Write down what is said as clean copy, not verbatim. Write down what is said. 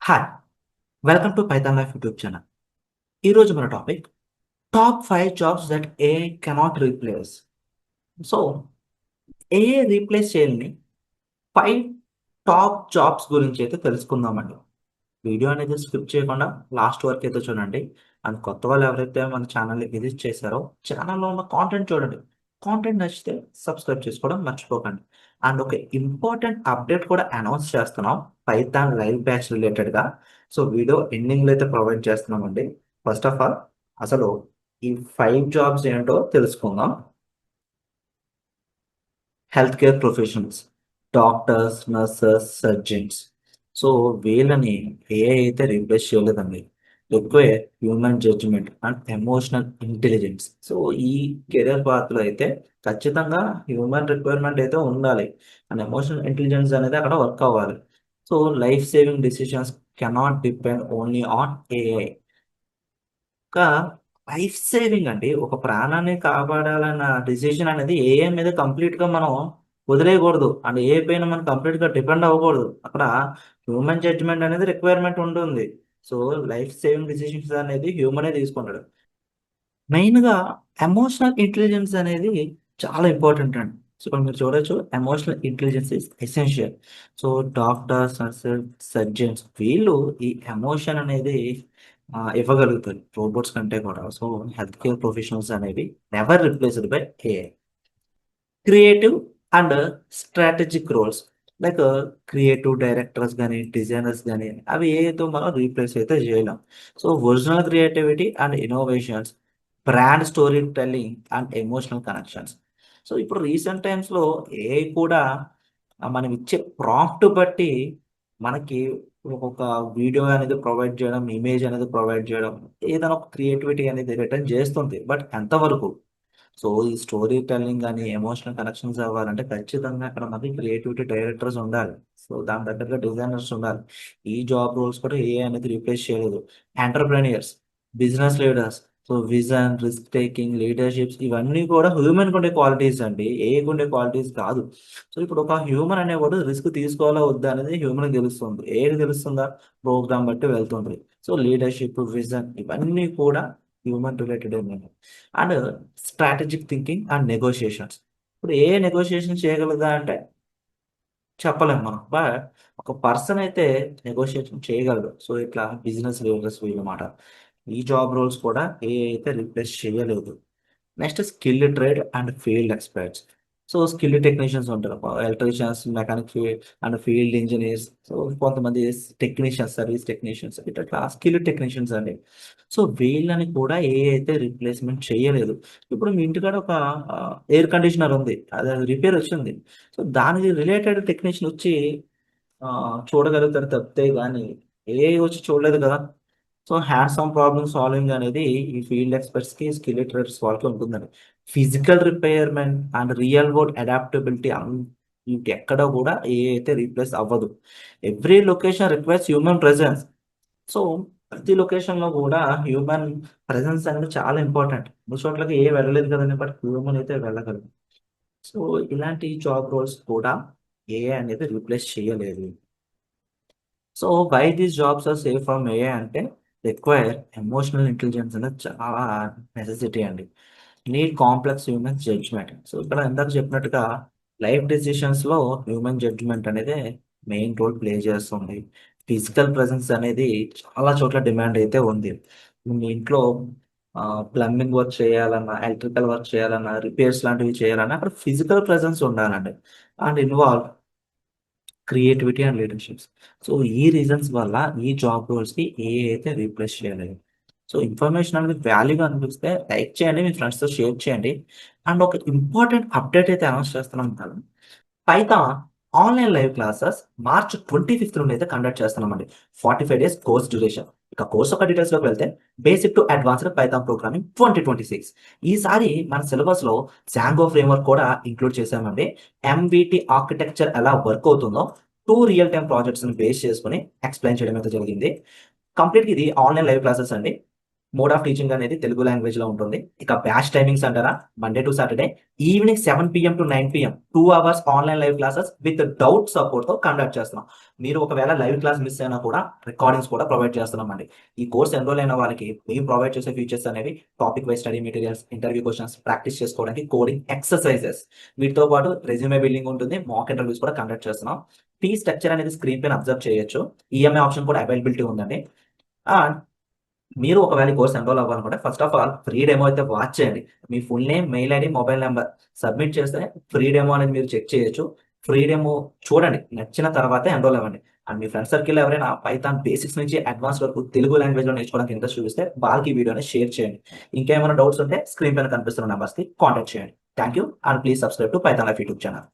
Hi! Welcome to Python life YouTube channel. ఈరోజు మన topic top 5 jobs that AI cannot replace. So, AI replace చేయలేని 5 top jobs గురించైతే తెలుసుకుందామండి. Video అనేది skip చేయకుండా last వరకైతే చూడండి. అండ్ కొత్త వాళ్ళు ఎవరైతే మన ఛానల్‌ని విజిట్ చేశారో ఛానల్‌లో ఉన్న కాంటెంట్ చూడండి. కాంటెంట్ నచ్చితే సబ్స్క్రైబ్ చేసుకోవడం మర్చిపోకండి. అండ్ ఒక ఇంపార్టెంట్ అప్డేట్ కూడా అనౌన్స్ చేస్తున్నాం పైథాన్ లైవ్ బ్యాచ్ రిలేటెడ్‌గా. సో, వీడియో ఎండింగ్‌లో అయితే ప్రొవైడ్ చేస్తున్నామండి. ఫస్ట్ ఆఫ్ ఆల్ అసలు ఈ 5 జాబ్స్ ఏంటో తెలుసుకుందాం. Health care professionals, doctors, nurses, surgeons. So, వీళ్ళని ఏఐ అయితే రీప్లేస్ చేయలేదండి. Require human judgement and emotional intelligence. So, ఈ కెరియర్ పాత్‌లో అయితే ఖచ్చితంగా హ్యూమన్ రిక్వైర్‌మెంట్ అయితే ఉండాలి. అండ్ ఎమోషనల్ ఇంటెలిజెన్స్ అనేది అక్కడ వర్క్ అవ్వాలి. So, life saving decisions cannot depend only on AI. ఒక లైఫ్ సేవింగ్ అండి. ఒక ప్రాణాన్ని కాపాడాలన్న డిసిషన్ అనేది ఏఐ మీద కంప్లీట్‌గా మనం వదిలేయకూడదు. అండ్ ఏఐ పైన మనం కంప్లీట్‌గా డిపెండ్ అవ్వకూడదు. అక్కడ హ్యూమన్ జడ్జ్‌మెంట్ అనేది రిక్వైర్‌మెంట్ ఉంటుంది. సో, లైఫ్ సేవింగ్ డిసిషన్స్ అనేది హ్యూమనే తీసుకుంటాడు. మెయిన్‌గా ఎమోషనల్ ఇంటెలిజెన్స్ అనేది చాలా ఇంపార్టెంట్ అండి. సో, ఇక్కడ మీరు చూడొచ్చు emotional intelligence is essential. So, doctors, nurses, surgeons వీళ్ళు ఈ ఎమోషన్ అనేది ఇవ్వగలుగుతారు. రోబోట్స్ కంటే కూడా. సో, హెల్త్ కేర్ ప్రొఫెషనల్స్ అనేవి never replaced by AI. Creative and strategic roles like creative directors గాని, డిజైనర్స్ గాని అవి ఏఐతో మనం రీప్లేస్ అయితే చేయలేం. So, original creativity and innovations, brand story telling and emotional connections. So, ఇప్పుడు రీసెంట్ టైమ్స్‌లో ఏఐ కూడా మనం ఇచ్చే ప్రాంప్ట్ బట్టి మనకి ఒక్కొక్క వీడియో అనేది ప్రొవైడ్ చేయడం, ఇమేజ్ అనేది ప్రొవైడ్ చేయడం, ఏదైనా ఒక క్రియేటివిటీ అనేది రిటర్న్ చేస్తుంది. బట్ ఎంతవరకు? సో, ఈ స్టోరీ టెల్లింగ్ గాని, ఎమోషనల్ కనెక్షన్స్ అవ్వాలంటే ఖచ్చితంగా అక్కడ మనకి క్రియేటివిటీ డైరెక్టర్స్ ఉండాలి. సో, దానికి తగ్గట్టుగా డిజైనర్స్ ఉండాలి. ఈ జాబ్ రోల్స్ కూడా ఏఐ అనేది రీప్లేస్ చేయలేదు. Entrepreneurs, business leaders, so, vision, risk taking, leaderships ఇవన్నీ కూడా హ్యూమన్‌కి ఉండే క్వాలిటీస్ అండి. ఏఐకి ఉండే క్వాలిటీస్ కాదు. సో, ఇప్పుడు ఒక హ్యూమన్ అనేవాడు రిస్క్ తీసుకోవాలా వద్దా అనేది హ్యూమన్‌కి తెలుస్తుంది. ఏఐకి తెలుస్తుందా? ప్రోగ్రామ్ బట్టి వెళ్తుంది. సో, లీడర్‌షిప్, విజన్ ఇవన్నీ కూడా హ్యూమన్ రిలేటెడేనండి. And strategic thinking and negotiations. ఇప్పుడు ఏ నెగోషియేషన్ చేయగలదా అంటే చెప్పలేం మనం. బట్ ఒక పర్సన్ అయితే నెగోషియేషన్ చేయగలడు. సో, ఇట్లా బిజినెస్ లీడర్స్ వీళ్ళమాట. ఈ జాబ్ రోల్స్ కూడా ఏఐ అయితే రీప్లేస్ చేయలేదు. Next skill trade and field experts. So, skill technicians ఉంటారు. Electricians, mechanic and field engineers. So, కొంతమంది టెక్నీషియన్స్, సర్వీస్ టెక్నీషియన్స్ ఇట్లా స్కిల్ టెక్నీషియన్స్ అండి. సో, వీళ్ళని కూడా ఏఐ అయితే రీప్లేస్‌మెంట్ చేయలేదు. ఇప్పుడు మీ ఇంటికాడ ఒక ఎయిర్ కండిషనర్ ఉంది. అది రిపేర్ వచ్చింది. సో, దానికి రిలేటెడ్ టెక్నీషియన్ వచ్చి చూడగలుగుతారు తప్పితే గాని ఏఐ వచ్చి చూడలేదు కదా! So, hands on problem solving అనేది ఈ ఫీల్డ్ ఎక్స్‌పర్ట్స్‌కి, స్కిల్ ట్రేడర్స్ వాళ్ళకి ఉంటుందండి. Physical repairment and real world adaptability ఇంకెక్కడ కూడా ఏఐ అయితే రీప్లేస్ అవ్వదు. Every location requires human presence. So, ప్రతి లొకేషన్‌లో గూడా హ్యూమన్ ప్రెజెన్స్ అనేది చాలా ఇంపార్టెంట్. అన్ని చోట్లకి ఏఐ వెళ్ళలేదు కదండీ! బట్ హ్యూమన్ అయితే వెళ్ళగలదు. సో, ఇలాంటి జాబ్ రోల్స్ కూడా ఏఐ అనేది రీప్లేస్ చేయలేదు. So, why these jobs are safe from AI అంటే రిక్వైర్ ఎమోషనల్ ఇంటెలిజెన్స్ అనేది చాలా నెసెసిటీ అండి. Need complex human judgement. So, ఇక్కడ ఇందాక చెప్పినట్టుగా లైఫ్ డెసిషన్స్‌లో హ్యూమన్ జడ్జ్‌మెంట్ అనేదే మెయిన్ రోల్ ప్లే చేస్తుంది. ఫిజికల్ ప్రెజెన్స్ అనేది చాలా చోట్ల డిమాండ్ అయితే ఉంది. మీ ఇంట్లో ప్లంబింగ్ వర్క్ చేయాలన్నా, ఎలక్ట్రికల్ వర్క్ చేయాలన్నా, రిపేర్స్ లాంటివి చేయాలన్నా అక్కడ ఫిజికల్ ప్రెజెన్స్ ఉండాలండి. And involve creativity and leaderships. So, ఈ రీజన్స్ వల్ల ఈ జాబ్ రోల్స్‌కి ఏఐ అయితే రీప్లేస్ చేయలేదు. సో, ఇన్ఫర్మేషన్ అనేది వాల్యూగా అనిపిస్తే లైక్ చేయండి. మీ ఫ్రెండ్స్‌తో షేర్ చేయండి. అండ్ ఒక ఇంపార్టెంట్ అప్డేట్ అయితే అనౌన్స్ చేస్తున్నాం కదా! Python online live classes March 25 నుండి అయితే కండక్ట్ చేస్తున్నామండి. 45 డేస్ కోర్స్ డ్యూరేషన్. ఇక కోర్స్ యొక్క డీటెయిల్స్‌లోకి వెళ్తే basic to advanced Python programming 2026. ఈసారి మన సిలబస్‌లో జాంగో ఫ్రేమ్‌వర్క్ కూడా ఇంక్లూడ్ చేశామండి. ఎంవిటీ ఆర్కిటెక్చర్ ఎలా వర్క్ అవుతుందో 2 రియల్ టైమ్ ప్రాజెక్ట్స్‌ని బేస్ చేసుకొని ఎక్స్‌ప్లెయిన్ చేయడం అయితే జరిగింది. కంప్లీట్‌గా ఇది ఆన్‌లైన్ లైవ్ క్లాసెస్ అండి. మోడ్ ఆఫ్ టీచింగ్ అనేది తెలుగు లాంగ్వేజ్ లో ఉంటుంది. ఇక బ్యాచ్ టైమింగ్స్ అంటారా, Monday to Saturday evening 7 PM to 9 PM 2 hours online live classes with doubt support తో కండక్ట్ చేస్తున్నాం. మీరు ఒకవేళ లైవ్ క్లాస్ మిస్ అయినా కూడా రికార్డింగ్స్ కూడా ప్రొవైడ్ చేస్తున్నామండి. ఈ కోర్స్ ఎన్రోల్ అయిన వాళ్ళకి మేము ప్రొవైడ్ చేసే ఫీచర్స్ అనేవి topic wise study materials, interview questions practice చేసుకోవడానికి, కోడింగ్ ఎక్సర్సైజెస్, వీటితో పాటు రెజ్యూమే బిల్డింగ్ ఉంటుంది, మాక్ ఇంటర్వ్యూస్ కూడా కండక్ట్ చేస్తున్నాం. ఫీ స్ట్రక్చర్ అనేది స్క్రీన్ పైన అబ్జర్వ్ చేయొచ్చు. ఈఎంఐ ఆప్షన్ కూడా అవైలబిలిటీ ఉందండి. అండ్ మీరు ఒకవేళ ఈ కోర్స్ ఎన్రోల్ అవ్వాలనుకుంటే first of all free demo అయితే వాచ్ చేయండి. మీ full name, mail ID, mobile number submit చేస్తే ఫ్రీ డెమో అనేది మీరు చెక్ చేయొచ్చు. ఫ్రీ డెమో చూడండి, నచ్చిన తర్వాతే ఎన్రోల్ అవ్వండి. అండ్ మీ ఫ్రెండ్ సర్కిల్ ఎవరైనా పైథాన్ బేసిక్స్ నుంచి అడ్వాన్స్ వరకు తెలుగు లాంగ్వేజ్లో నేర్చుకోవడానికి ఇంట్రెస్ట్ చూపిస్తే వాళ్ళకి ఈ వీడియోని షేర్ చేయండి. ఇంకేమైనా డౌట్స్ ఉంటే స్క్రీన్ పైన కనిపిస్తున్న నెంబర్స్కి కాంటాక్ట్ చేయండి. Thank you and please subscribe to Python life YouTube channel.